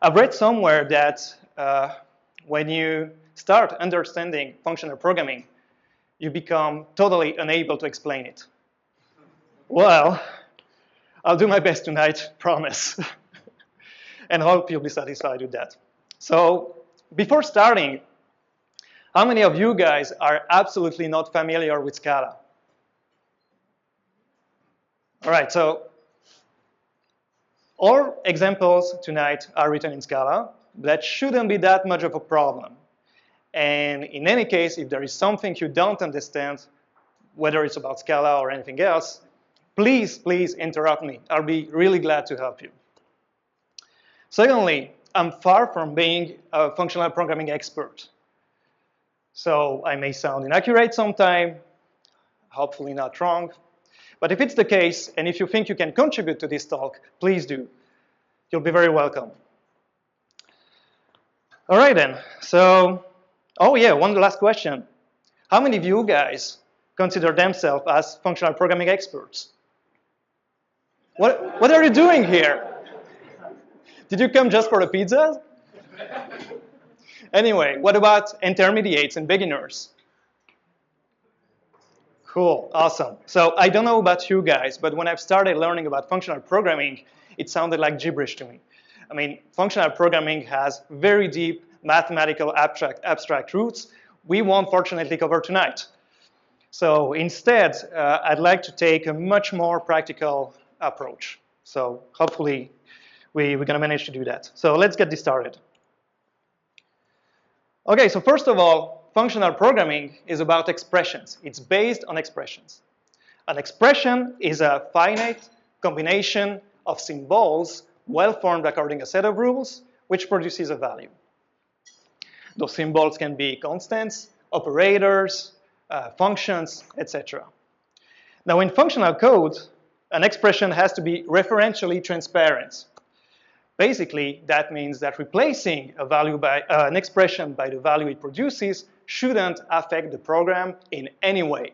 I've read somewhere that when you start understanding functional programming, you become totally unable to explain it. Well, I'll do my best tonight, promise. And hope you'll be satisfied with that. So before starting, how many of you guys are absolutely not familiar with Scala? All right, so all examples tonight are written in Scala. That shouldn't be that much of a problem. And in any case, if there is something you don't understand, whether it's about Scala or anything else, please interrupt me. I'll be really glad to help you. Secondly, I'm far from being a functional programming expert. So I may sound inaccurate sometime, hopefully not wrong. But if it's the case, and if you think you can contribute to this talk, please do. You'll be very welcome. All right then, so, oh yeah, one last question. How many of you guys consider themselves as functional programming experts? What are you doing here? Did you come just for the pizzas? Anyway, what about intermediates and beginners? Cool, awesome. So I don't know about you guys, but when I've started learning about functional programming, it sounded like gibberish to me. I mean, functional programming has very deep mathematical abstract roots we won't fortunately cover tonight. So instead, I'd like to take a much more practical approach. So hopefully we're going to manage to do that. So let's get this started. Okay, so first of all, functional programming is about expressions. It's based on expressions. An expression is a finite combination of symbols well-formed according to a set of rules, which produces a value. Those symbols can be constants, operators, functions, etc. Now, in functional code, an expression has to be referentially transparent. Basically, that means that replacing a value by an expression by the value it produces shouldn't affect the program in any way.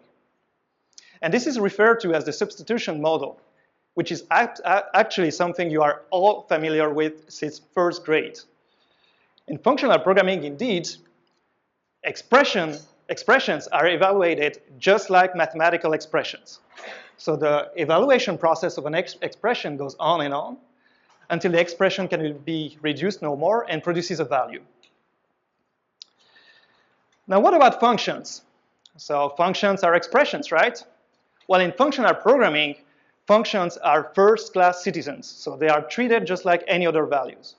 And this is referred to as the substitution model, which is actually something you are all familiar with since first grade. In functional programming, indeed, expressions are evaluated just like mathematical expressions. So the evaluation process of an expression goes on and on until the expression can be reduced no more and produces a value. Now, what about functions? So functions are expressions, right? Well, in functional programming, functions are first-class citizens. So they are treated just like any other values.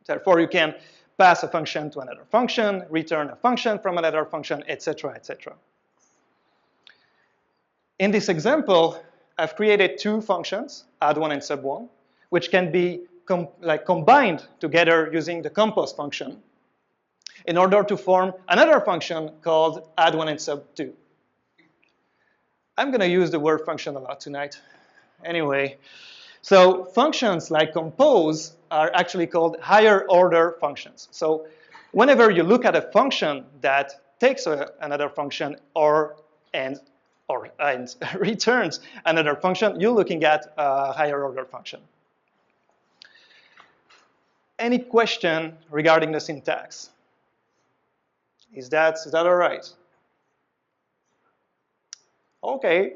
Therefore, you can pass a function to another function, return a function from another function, etc., etc. In this example, I've created two functions, add1 and sub1, which can be combined together using the compose function in order to form another function called add1 and sub2. I'm going to use the word function a lot tonight. Anyway, so functions like compose are actually called higher order functions. So whenever you look at a function that takes another function and returns another function, you're looking at a higher order function. Any question regarding the syntax? Is that all right? Okay.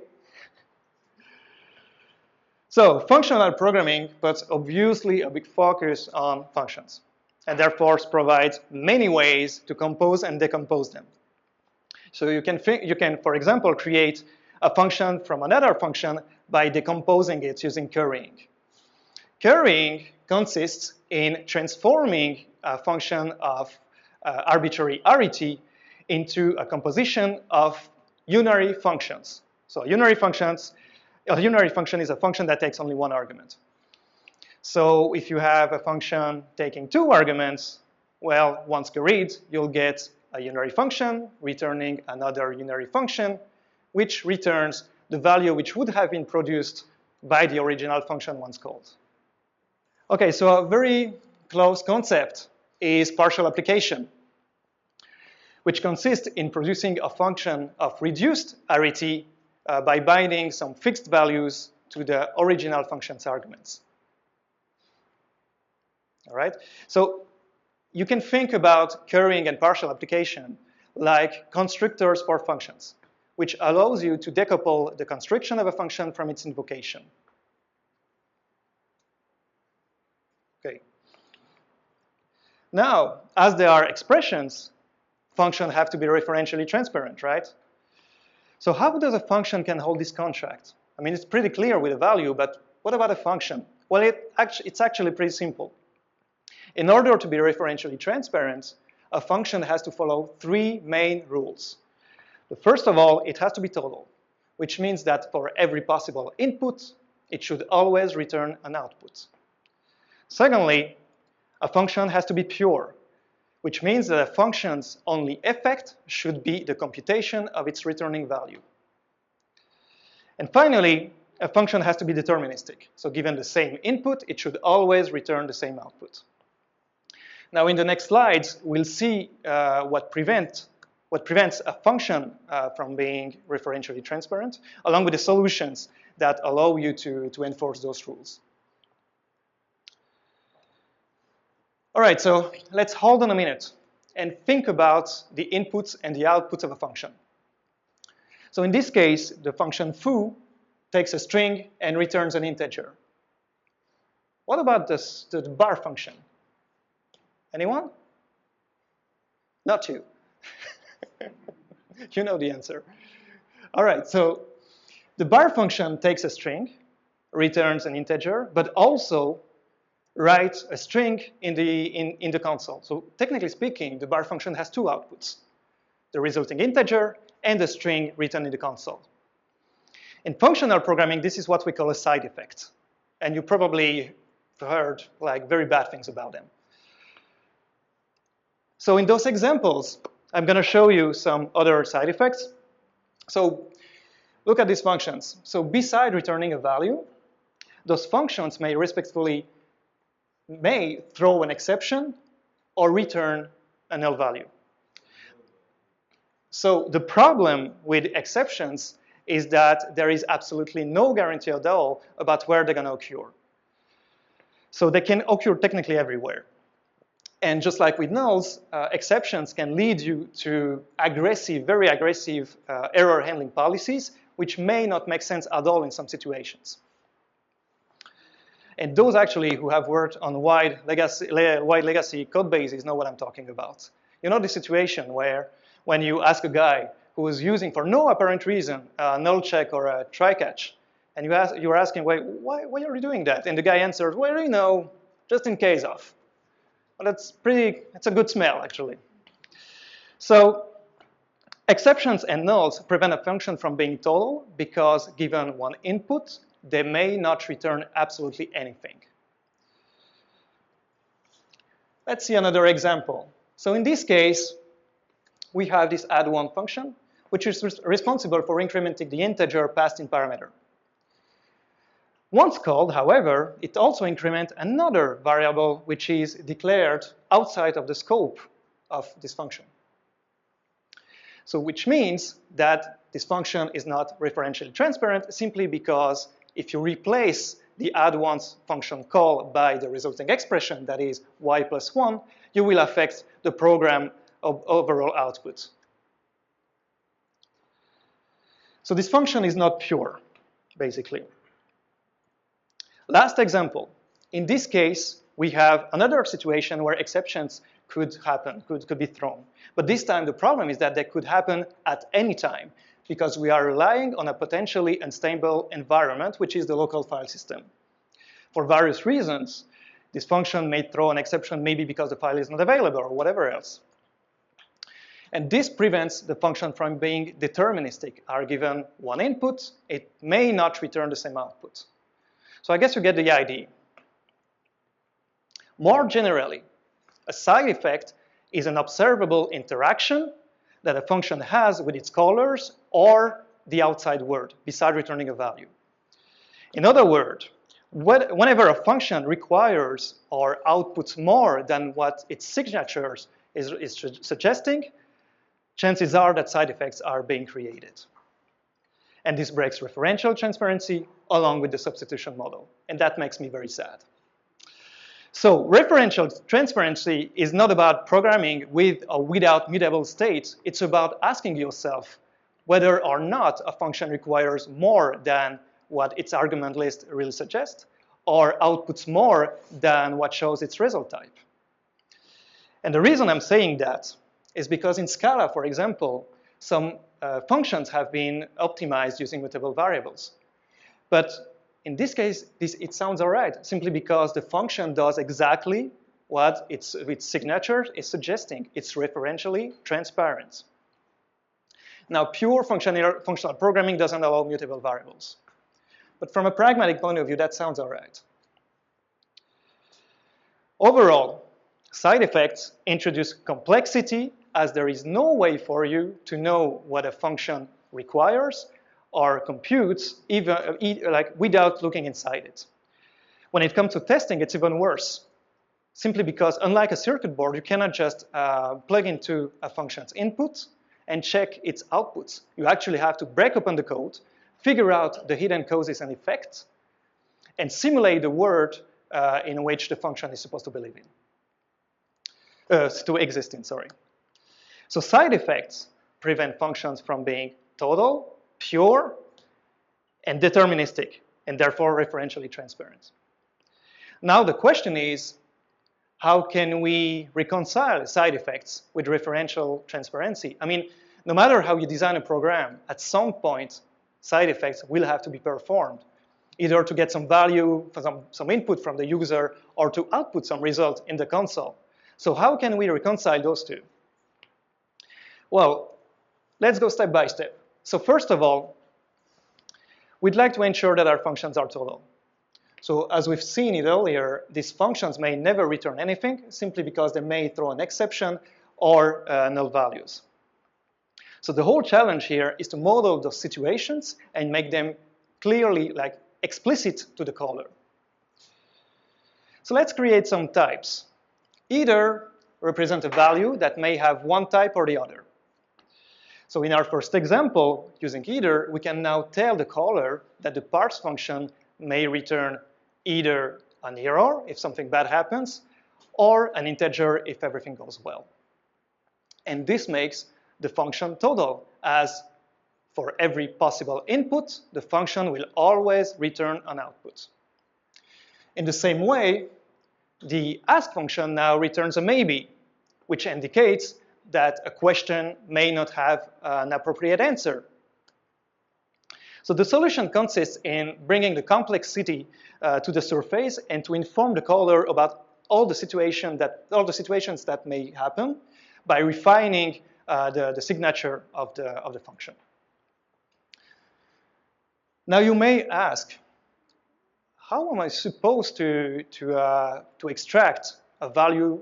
So functional programming puts obviously a big focus on functions and therefore provides many ways to compose and decompose them. So you can, for example, create a function from another function by decomposing it using currying. Currying consists in transforming a function of arbitrary arity into a composition of unary functions. So a unary function is a function that takes only one argument. So if you have a function taking two arguments, well, once curried, you'll get a unary function returning another unary function, which returns the value which would have been produced by the original function once called. Okay, so a very close concept is partial application, which consists in producing a function of reduced arity by binding some fixed values to the original function's arguments. All right? So you can think about currying and partial application like constructors for functions, which allows you to decouple the constriction of a function from its invocation. Okay. Now, as there are expressions, functions have to be referentially transparent, right? So how does a function can hold this contract? I mean, it's pretty clear with a value, but what about a function? Well, it's actually pretty simple. In order to be referentially transparent, a function has to follow three main rules. The first of all, it has to be total, which means that for every possible input, it should always return an output. Secondly, a function has to be pure, which means that a function's only effect should be the computation of its returning value. And finally, a function has to be deterministic. So given the same input, it should always return the same output. Now in the next slides, we'll see what prevents a function from being referentially transparent, along with the solutions that allow you to enforce those rules. All right, so let's hold on a minute and think about the inputs and the outputs of a function. So in this case, the function foo takes a string and returns an integer. What about the bar function? Anyone? Not you. You know the answer. All right, so the bar function takes a string, returns an integer, but also writes a string in the console. So technically speaking, the bar function has two outputs, the resulting integer and the string written in the console. In functional programming, this is what we call a side effect. And you probably heard like very bad things about them. So in those examples, I'm going to show you some other side effects. So look at these functions. So beside returning a value, those functions may respectively throw an exception or return a null value. So the problem with exceptions is that there is absolutely no guarantee at all about where they're going to occur. So they can occur technically everywhere. And just like with nulls, exceptions can lead you to very aggressive error handling policies, which may not make sense at all in some situations. And those actually who have worked on wide legacy code bases know what I'm talking about. You know the situation where when you ask a guy who is using for no apparent reason a null check or a try catch, and you're asking, why are you doing that? And the guy answers, well, you know, just in case of. Well, it's a good smell, actually. So exceptions and nulls prevent a function from being total because given one input, they may not return absolutely anything. Let's see another example. So in this case, we have this add1 function, which is responsible for incrementing the integer passed in parameter. Once called, however, it also increments another variable which is declared outside of the scope of this function. So which means that this function is not referentially transparent simply because if you replace the add1 function call by the resulting expression, that is y plus 1, you will affect the program of overall output. So this function is not pure, basically. Last example. In this case, we have another situation where exceptions could happen, could be thrown. But this time, the problem is that they could happen at any time because we are relying on a potentially unstable environment, which is the local file system. For various reasons, this function may throw an exception maybe because the file is not available or whatever else. And this prevents the function from being deterministic. Are given one input, it may not return the same output. So I guess you get the idea. More generally, a side effect is an observable interaction that a function has with its callers or the outside world, beside returning a value. In other words, whenever a function requires or outputs more than what its signatures is suggesting, chances are that side effects are being created. And this breaks referential transparency along with the substitution model. And that makes me very sad. So referential transparency is not about programming with or without mutable states. It's about asking yourself whether or not a function requires more than what its argument list really suggests, or outputs more than what shows its result type. And the reason I'm saying that is because in Scala, for example, some functions have been optimized using mutable variables. But in this case, it sounds all right, simply because the function does exactly what its signature is suggesting. It's referentially transparent. Now, pure functional programming doesn't allow mutable variables. But from a pragmatic point of view, that sounds all right. Overall, side effects introduce complexity, as there is no way for you to know what a function requires or computes without looking inside it. When it comes to testing, it's even worse, simply because unlike a circuit board, you cannot just plug into a function's input and check its outputs. You actually have to break open the code, figure out the hidden causes and effects, and simulate the world in which the function is supposed to believe in, to exist in, sorry. So side effects prevent functions from being total, pure, and deterministic, and therefore referentially transparent. Now the question is, how can we reconcile side effects with referential transparency? I mean, no matter how you design a program, at some point, side effects will have to be performed, either to get some value, some input from the user, or to output some result in the console. So how can we reconcile those two? Well, let's go step by step. So first of all, we'd like to ensure that our functions are total. So as we've seen it earlier, these functions may never return anything simply because they may throw an exception or null values. So the whole challenge here is to model those situations and make them clearly explicit to the caller. So let's create some types. Either represent a value that may have one type or the other. So in our first example, using either, we can now tell the caller that the parse function may return either an error if something bad happens, or an integer if everything goes well. And this makes the function total, as for every possible input, the function will always return an output. In the same way, the ask function now returns a maybe, which indicates that a question may not have an appropriate answer. So the solution consists in bringing the complexity to the surface and to inform the caller about all the situations that may happen by refining the signature of the function. Now you may ask, how am I supposed to extract a value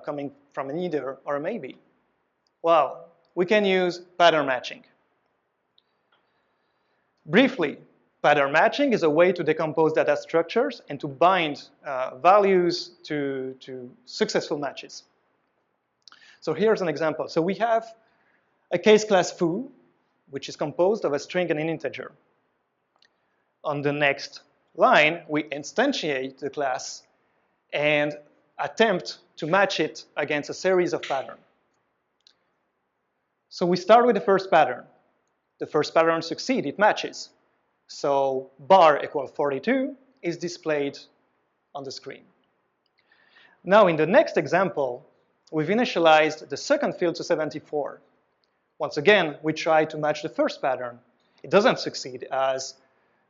coming from an either or a maybe? Well, we can use pattern matching. Briefly, pattern matching is a way to decompose data structures and to bind values to successful matches. So here's an example. So we have a case class foo, which is composed of a string and an integer. On the next line, we instantiate the class and attempt to match it against a series of patterns. So we start with the first pattern. The first pattern succeeds, it matches. So bar equal 42 is displayed on the screen. Now in the next example, we've initialized the second field to 74. Once again, we try to match the first pattern. It doesn't succeed as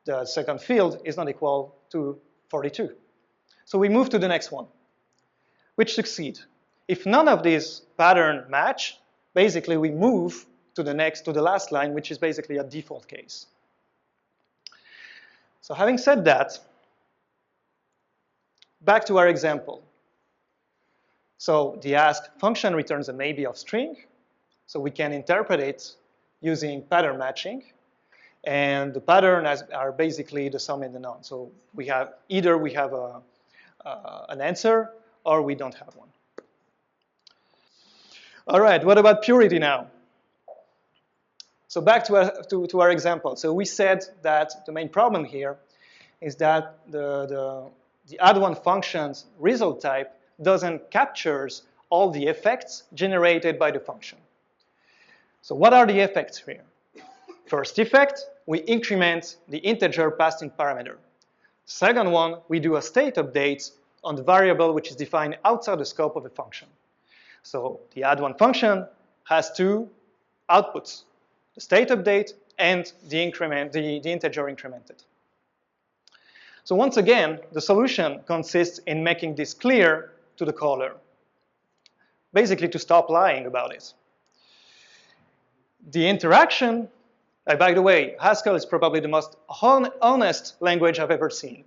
the second field is not equal to 42. So we move to the next one, which succeeds. If none of these patterns match, basically we move to the last line, which is basically a default case. So having said that, back to our example. So the ask function returns a maybe of string, so we can interpret it using pattern matching, and the patterns are basically the sum and the none. So we have either we have an answer or we don't have one. All right, what about purity now? So back to our example. So we said that the main problem here is that the the add one function's result type doesn't capture all the effects generated by the function. So what are the effects here? First effect, we increment the integer passed in parameter. Second one, we do a state update on the variable which is defined outside the scope of the function. So the add one function has two outputs, the state update and the integer incremented. So once again, the solution consists in making this clear to the caller, basically to stop lying about it. The interaction, by the way, Haskell is probably the most honest language I've ever seen.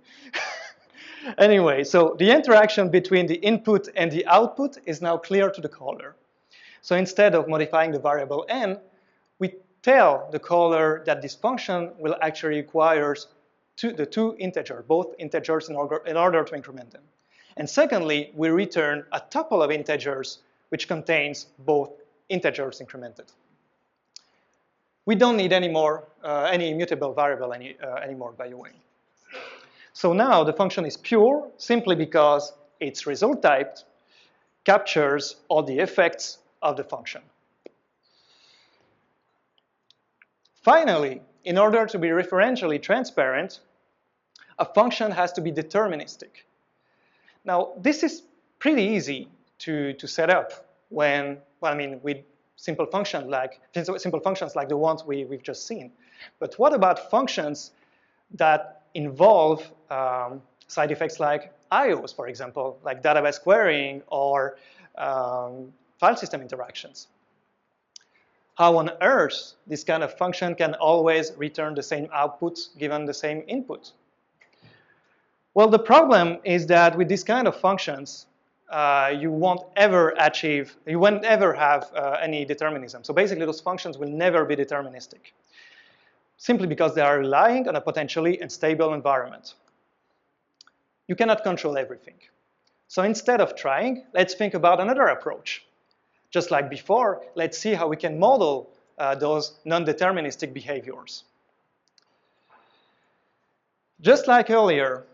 Anyway, so the interaction between the input and the output is now clear to the caller. So instead of modifying the variable n, we tell the caller that this function will actually require the two integers, both integers in order to increment them. And secondly, we return a tuple of integers which contains both integers incremented. We don't need any immutable variable anymore, by the way. So now the function is pure simply because its result type captures all the effects of the function. Finally, in order to be referentially transparent, a function has to be deterministic. Now, this is pretty easy to set up when, with simple functions like the ones we've just seen. But what about functions that involve side effects like IOs, for example, like database querying or file system interactions? How on earth this kind of function can always return the same output given the same input? Well, the problem is that with these kind of functions, you won't ever have any determinism. So basically, those functions will never be deterministic, simply because they are relying on a potentially unstable environment. You cannot control everything. So instead of trying, let's think about another approach. Just like before, let's see how we can model those non-deterministic behaviors. Just like earlier,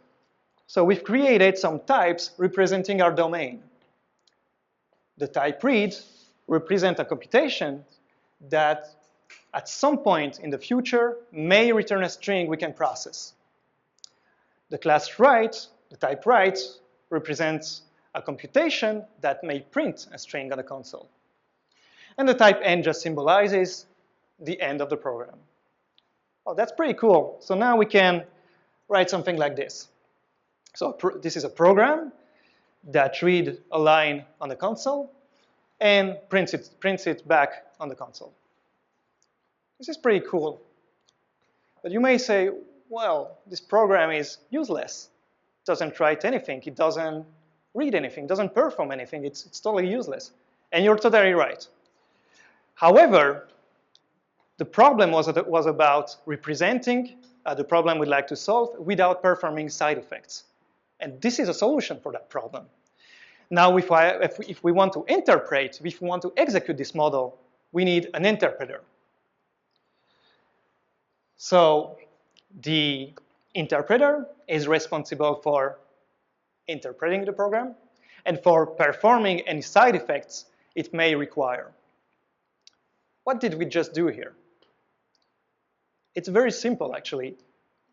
so we've created some types representing our domain. The type read represents a computation that at some point in the future may return a string we can process. The class write, the type write, represents a computation that may print a string on the console. And the type end just symbolizes the end of the program. Oh, that's pretty cool. So now we can write something like this. So this is a program that reads a line on the console and prints it back on the console. This is pretty cool. But you may say, well, this program is useless. It doesn't write anything. It doesn't read anything. It doesn't perform anything. It's totally useless. And you're totally right. However, the problem was about representing the problem we'd like to solve without performing side effects. And this is a solution for that problem. Now, if we want to interpret, if we want to execute this model, we need an interpreter. So the interpreter is responsible for interpreting the program and for performing any side effects it may require. What did we just do here? It's very simple, actually.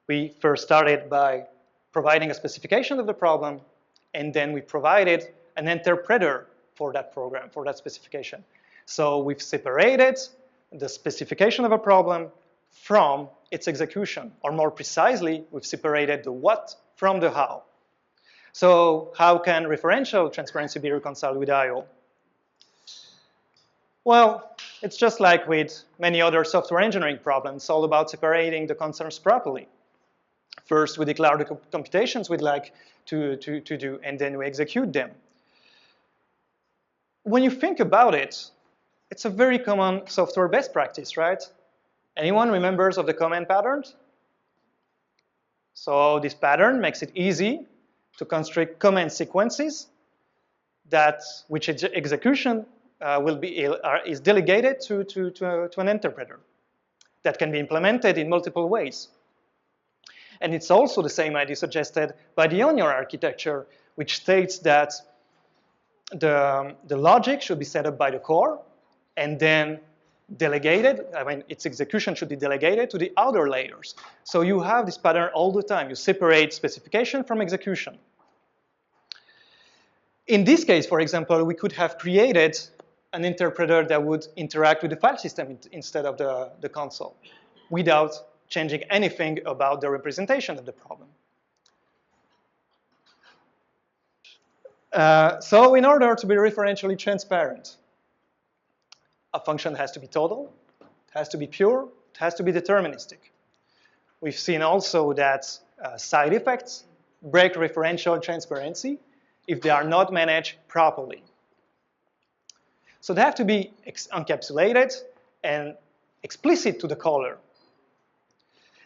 We first started by providing a specification of the problem, and then we provided an interpreter for that program, for that specification. So we've separated the specification of a problem from its execution, or more precisely, we've separated the what from the how. So how can referential transparency be reconciled with I/O? Well, it's just like with many other software engineering problems, it's all about separating the concerns properly. First, we declare the computations we'd like to do, and then we execute them. When you think about it, it's a very common software best practice, right? Anyone remembers of the command patterns? So this pattern makes it easy to construct command sequences which execution is delegated to an interpreter that can be implemented in multiple ways. And it's also the same idea suggested by the onion architecture, which states that the logic should be set up by the core and then delegated, I mean, its execution should be delegated to the outer layers. So you have this pattern all the time. You separate specification from execution. In this case, for example, we could have created an interpreter that would interact with the file system instead of the console without changing anything about the representation of the problem. So in order to be referentially transparent, a function has to be total, it has to be pure, it has to be deterministic. We've seen also that side effects break referential transparency if they are not managed properly. So they have to be encapsulated and explicit to the caller.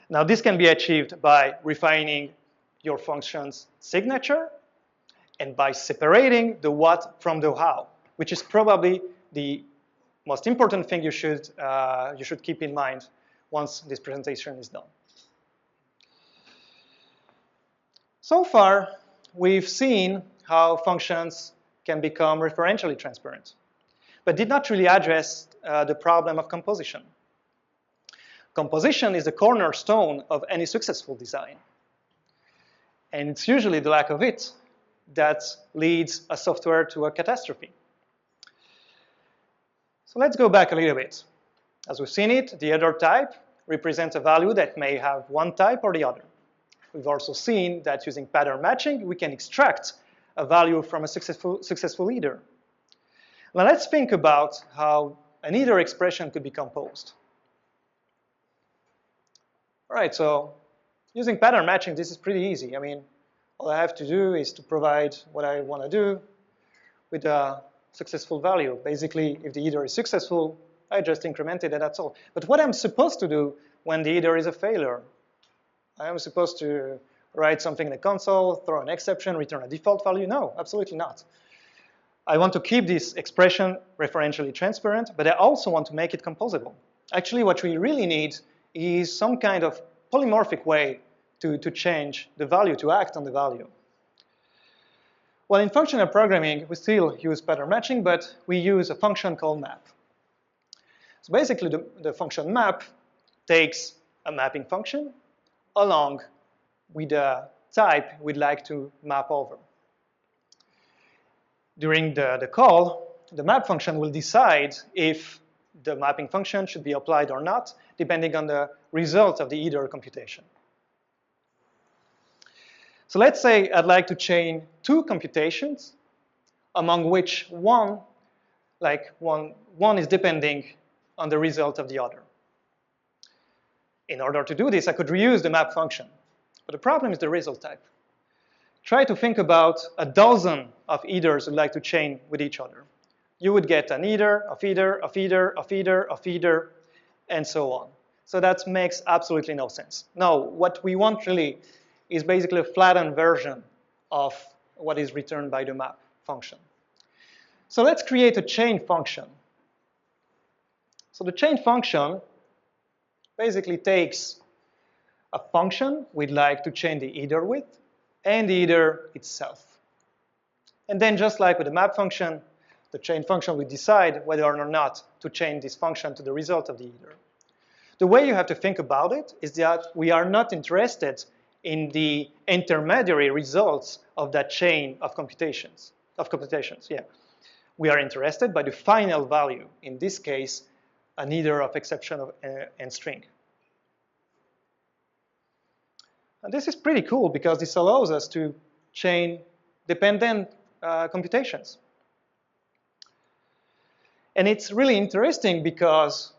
Now this can be achieved by refining your function's signature and by separating the what from the how, which is probably the most important thing you should keep in mind once this presentation is done. So far, we've seen how functions can become referentially transparent, but did not really address the problem of composition. Composition is the cornerstone of any successful design. And it's usually the lack of it that leads a software to a catastrophe. So let's go back a little bit. As we've seen it, the other type represents a value that may have one type or the other. We've also seen that using pattern matching, we can extract a value from a successful either. Now let's think about how an either expression could be composed. All right, so using pattern matching, this is pretty easy. I mean, all I have to do is to provide what I want to do with a successful value. Basically, if the either is successful, I just increment it and that's all. But what I'm supposed to do when the either is a failure? I am supposed to write something in the console, throw an exception, return a default value? No, absolutely not. I want to keep this expression referentially transparent, but I also want to make it composable. Actually, what we really need is some kind of polymorphic way to change the value, to act on the value. Well, in functional programming, we still use pattern matching, but we use a function called map. So basically, the function map takes a mapping function along with the type we'd like to map over. During the call, the map function will decide if the mapping function should be applied or not, depending on the result of the either computation. So let's say I'd like to chain two computations, among which one is depending on the result of the other. In order to do this, I could reuse the map function. But the problem is the result type. Try to think about a dozen of either's you'd like to chain with each other. You would get an either, a feeder, a feeder, a feeder, a feeder, and so on. So that makes absolutely no sense. No, what we want really is basically a flattened version of what is returned by the map function. So let's create a chain function. So the chain function basically takes a function we'd like to chain the either with, and the either itself. And then just like with the map function, the chain function will decide whether or not to chain this function to the result of the either. The way you have to think about it is that we are not interested in the intermediary results of that chain of computations. Yeah. We are interested by the final value, in this case, an either of exception and string. And this is pretty cool because this allows us to chain dependent computations. And it's really interesting because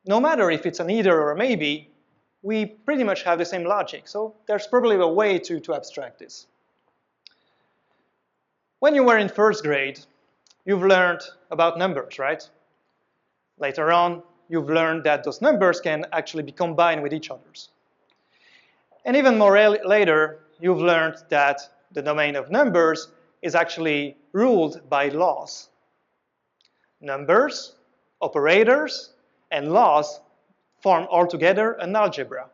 no matter if it's an either or a maybe, we pretty much have the same logic. So there's probably a way to abstract this. When you were in first grade, you've learned about numbers, right? Later on, you've learned that those numbers can actually be combined with each other's. And even more later, you've learned that the domain of numbers is actually ruled by laws. Numbers, operators, and laws form altogether an algebra.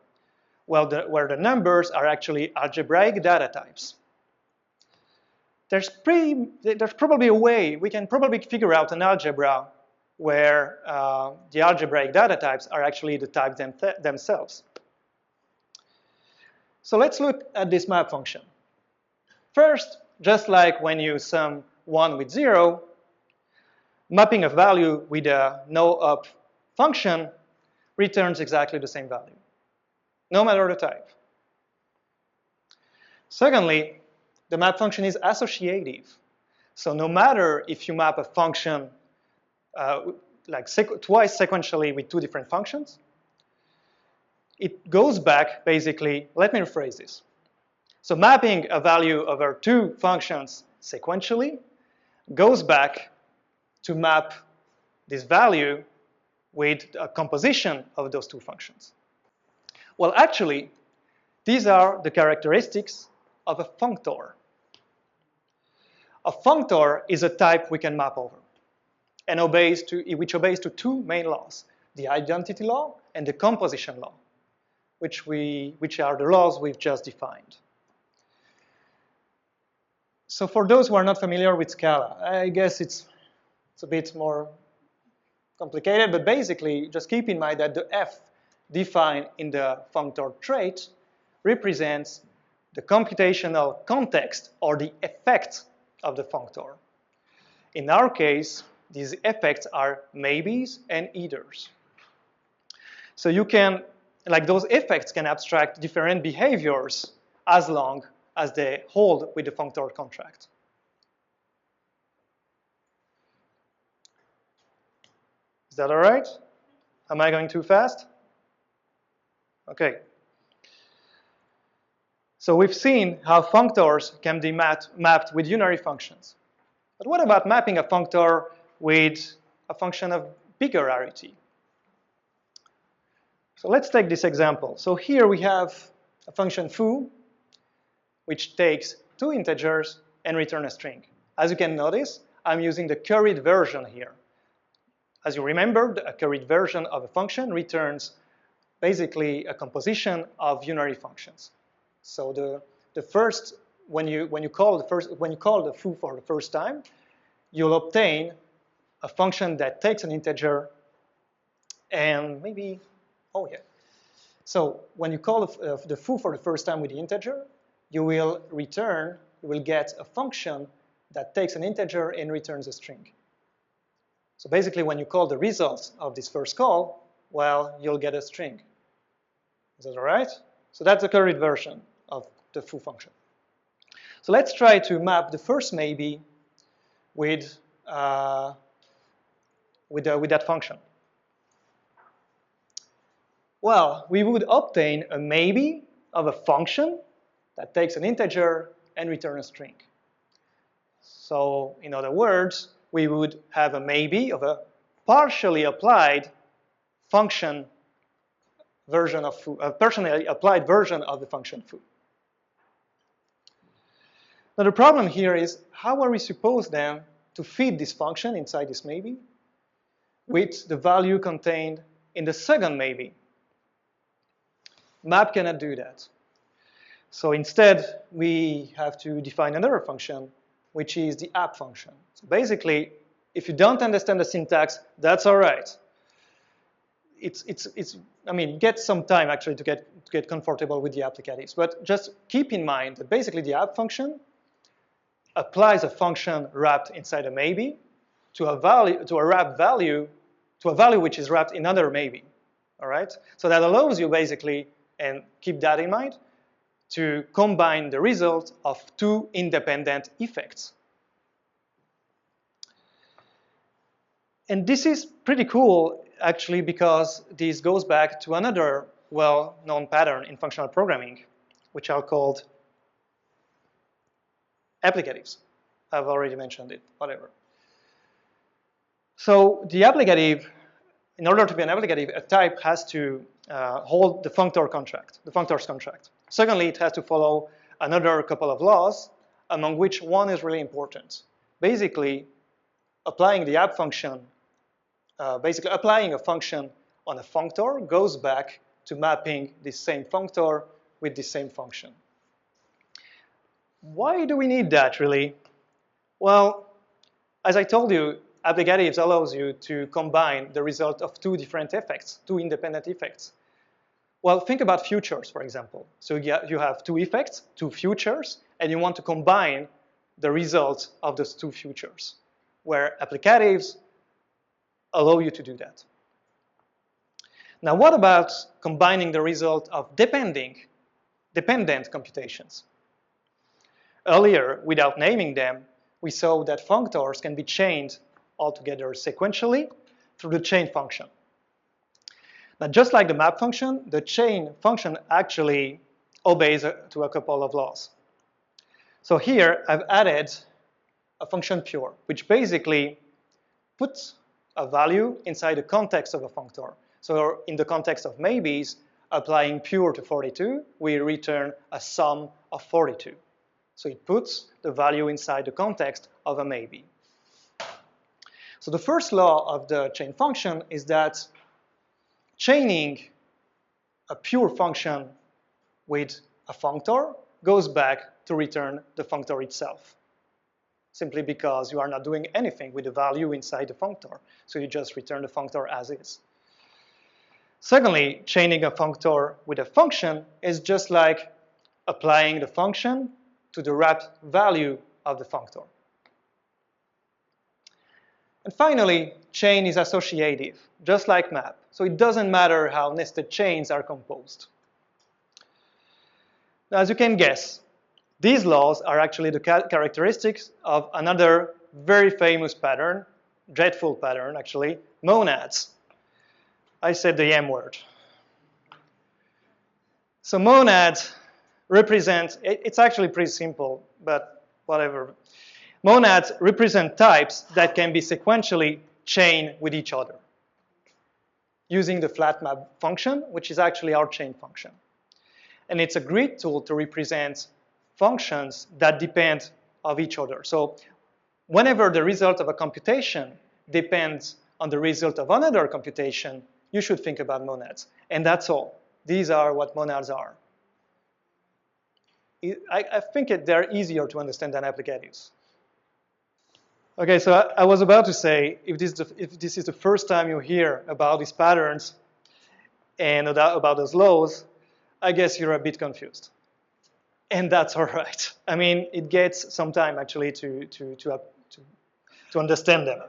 well, where the numbers are actually algebraic data types. There's probably a way, we can probably figure out an algebra where the algebraic data types are actually the types themselves. So let's look at this map function. First, just like when you sum 1 with 0, mapping a value with a no-up function returns exactly the same value, no matter the type. Secondly, the map function is associative. So no matter if you map a function twice sequentially with two different functions, it goes back basically, let me rephrase this. So mapping a value over two functions sequentially goes back to map this value with a composition of those two functions. Well, actually, these are the characteristics of a functor. A functor is a type we can map over and which obeys to two main laws, the identity law and the composition law, which are the laws we've just defined. So for those who are not familiar with Scala, I guess it's a bit more complicated, but basically just keep in mind that the f defined in the functor trait represents the computational context or the effect of the functor. In our case, these effects are maybes and eithers. So you can, like those effects can abstract different behaviors as long as they hold with the functor contract. Is that all right? Am I going too fast? Okay. So we've seen how functors can be mapped with unary functions. But what about mapping a functor with a function of bigger rarity? So let's take this example. So here we have a function foo, which takes two integers and returns a string. As you can notice, I'm using the curried version here. As you remember, a curried version of a function returns basically a composition of unary functions. So the first, when you call the foo for the first time, you'll obtain a function that takes an integer and maybe, oh yeah. So when you call the foo for the first time with the integer, you will get a function that takes an integer and returns a string. So basically when you call the results of this first call, well, you'll get a string. Is that all right? So that's the curried version of the foo function. So let's try to map the first maybe with that function. Well, we would obtain a maybe of a function that takes an integer and returns a string. So in other words, we would have a maybe of a partially applied function version of foo, a partially applied version of the function foo. Now the problem here is, how are we supposed then to feed this function inside this maybe with the value contained in the second maybe? Map cannot do that. So instead, we have to define another function, which is the app function. So basically, if you don't understand the syntax, that's all right. I mean, get some time actually to get comfortable with the applicatives. But just keep in mind that basically the app function applies a function wrapped inside a maybe to a value which is wrapped in another maybe. All right? So that allows you basically, and keep that in mind, to combine the result of two independent effects. And this is pretty cool, actually, because this goes back to another well-known pattern in functional programming, which are called applicatives. I've already mentioned it, whatever. So the applicative, in order to be an applicative, a type has to hold the functor's contract. Secondly, it has to follow another couple of laws, among which one is really important. Basically, applying the app function, applying a function on a functor goes back to mapping this same functor with the same function. Why do we need that, really? Well, as I told you, applicatives allows you to combine the result of two different effects, two independent effects. Well, think about futures, for example. So you have two effects, two futures, and you want to combine the result of those two futures, where applicatives allow you to do that. Now, what about combining the result of dependent computations? Earlier, without naming them, we saw that functors can be chained altogether sequentially through the chain function. Now, just like the map function, the chain function actually obeys to a couple of laws. So here, I've added a function pure, which basically puts a value inside the context of a functor. So in the context of maybes, applying pure to 42, we return a sum of 42. So it puts the value inside the context of a maybe. So the first law of the chain function is that chaining a pure function with a functor goes back to return the functor itself, simply because you are not doing anything with the value inside the functor. So you just return the functor as is. Secondly, chaining a functor with a function is just like applying the function to the wrapped value of the functor. And finally, chain is associative, just like map. So it doesn't matter how nested chains are composed. Now, as you can guess, these laws are actually the characteristics of another very famous pattern, dreadful pattern actually, monads. I said the M word. So monads represent, it's actually pretty simple, but whatever. Monads represent types that can be sequentially chained with each other using the flat map function, which is actually our chain function. And it's a great tool to represent functions that depend on each other. So whenever the result of a computation depends on the result of another computation, you should think about monads. And that's all. These are what monads are. I think they're easier to understand than applicatives. Okay, so I was about to say, if this is the first time you hear about these patterns and about those laws, I guess you're a bit confused. And that's all right. I mean, it gets some time actually to understand them.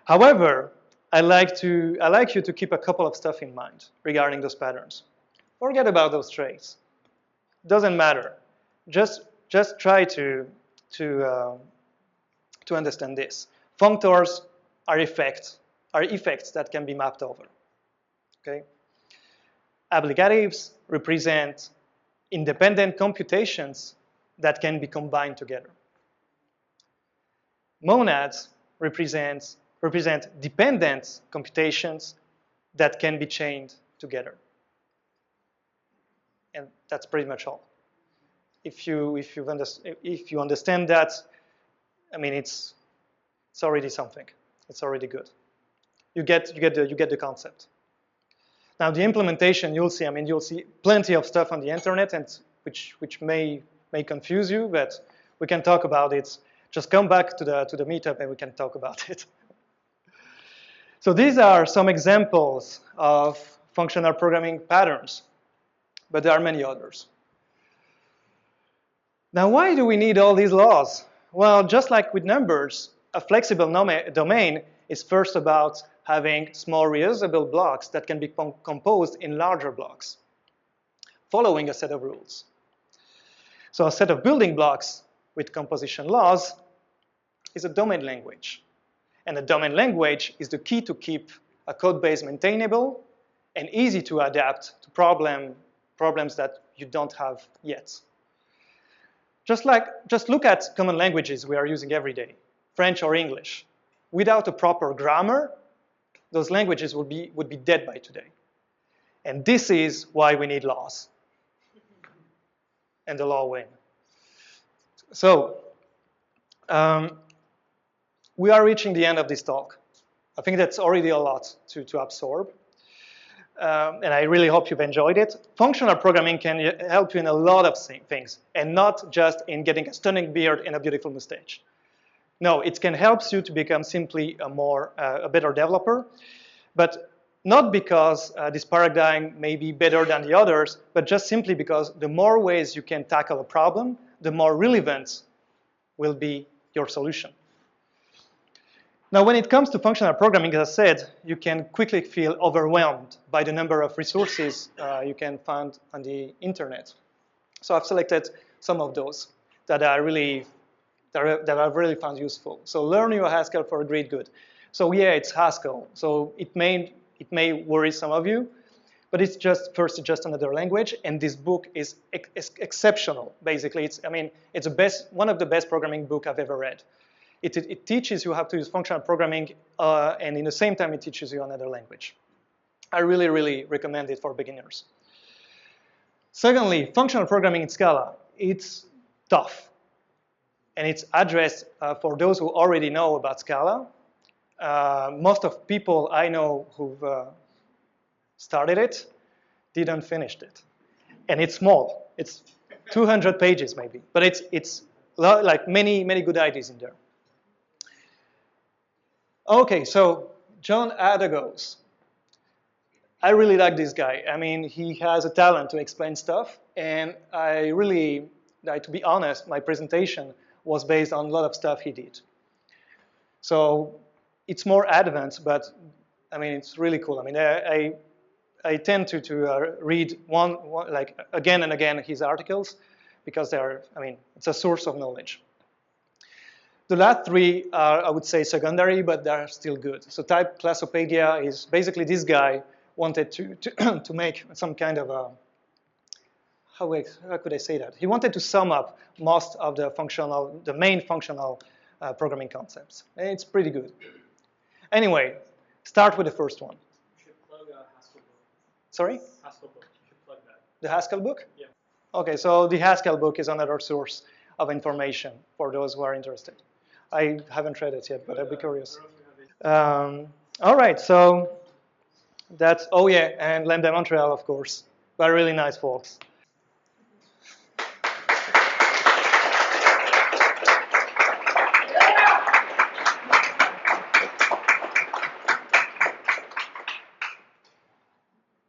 However, I like you to keep a couple of stuff in mind regarding those patterns. Forget about those traits. Doesn't matter. Just try to understand this. Functors are effects that can be mapped over. Okay? Applicatives represent independent computations that can be combined together. Monads represent dependent computations that can be chained together. And that's pretty much all. If you understand that, I mean, it's already something. It's already good. You get the concept. Now the implementation, you'll see plenty of stuff on the internet, and which may confuse you, but we can talk about it. Just come back to the meetup and we can talk about it. So these are some examples of functional programming patterns, but there are many others. Now, why do we need all these laws? Well, just like with numbers, a flexible domain is first about having small reusable blocks that can be composed in larger blocks, following a set of rules. So a set of building blocks with composition laws is a domain language. And a domain language is the key to keep a code base maintainable and easy to adapt to problems that you don't have yet. Just look at common languages we are using every day, French or English. Without a proper grammar, those languages would be dead by today. And this is why we need laws. And the law win. So, we are reaching the end of this talk. I think that's already a lot to absorb. and I really hope you've enjoyed it. Functional programming can help you in a lot of things, and not just in getting a stunning beard and a beautiful mustache. No, it can help you to become simply a better developer, but not because this paradigm may be better than the others, but just simply because the more ways you can tackle a problem, the more relevant will be your solution. Now, when it comes to functional programming, as I said, you can quickly feel overwhelmed by the number of resources you can find on the internet. So I've selected some of those that I've really found useful. So learn your Haskell for a great good. So yeah, it's Haskell. So it may worry some of you, but it's just another language, and this book is exceptional. Basically, it's one of the best programming books I've ever read. It teaches you how to use functional programming, and in the same time, it teaches you another language. I really, really recommend it for beginners. Secondly, functional programming in Scala. It's tough, and it's addressed for those who already know about Scala. Most of people I know who've started it didn't finish it, and it's small. It's 200 pages maybe, but it's like many good ideas in there. Okay, so John Adagos. I really like this guy. I mean, he has a talent to explain stuff, and I really, to be honest, my presentation was based on a lot of stuff he did. So it's more advanced, but I mean, it's really cool. I mean, I tend to read like again and again his articles because it's a source of knowledge. The last three are, I would say, secondary, but they're still good. So Type Classopedia is basically this guy wanted to make some kind of a, how could I say that? He wanted to sum up most of the main functional programming concepts. And it's pretty good. Anyway, start with the first one. You should plug a Haskell book. Sorry? Haskell book. You should plug that. The Haskell book? Yeah. Okay, so the Haskell book is another source of information for those who are interested. I haven't read it yet, but I'd be curious. All right, so that's, oh yeah, and Lambda Montreal, of course. They're really nice folks.